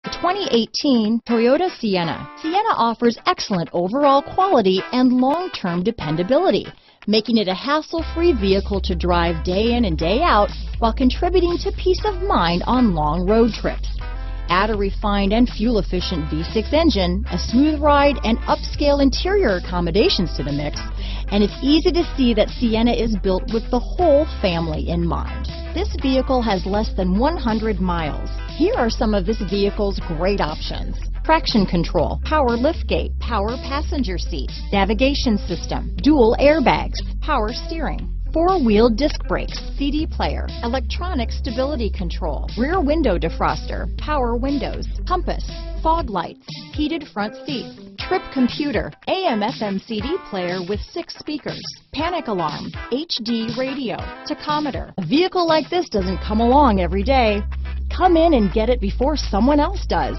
The 2018 Toyota Sienna. Sienna offers excellent overall quality and long-term dependability, making it a hassle-free vehicle to drive day in and day out while contributing to peace of mind on long road trips. Add a refined and fuel-efficient V6 engine, a smooth ride, and upscale interior accommodations to the mix, and it's easy to see that Sienna is built with the whole family in mind. This vehicle has less than 100 miles. Here are some of this vehicle's great options: traction control, power liftgate, power passenger seat, navigation system, dual airbags, power steering, four-wheel disc brakes, CD player, electronic stability control, rear window defroster, power windows, compass, fog lights, heated front seats, trip computer, AM/FM CD player with 6 speakers, panic alarm, HD radio, tachometer. A vehicle like this doesn't come along every day. Come in and get it before someone else does.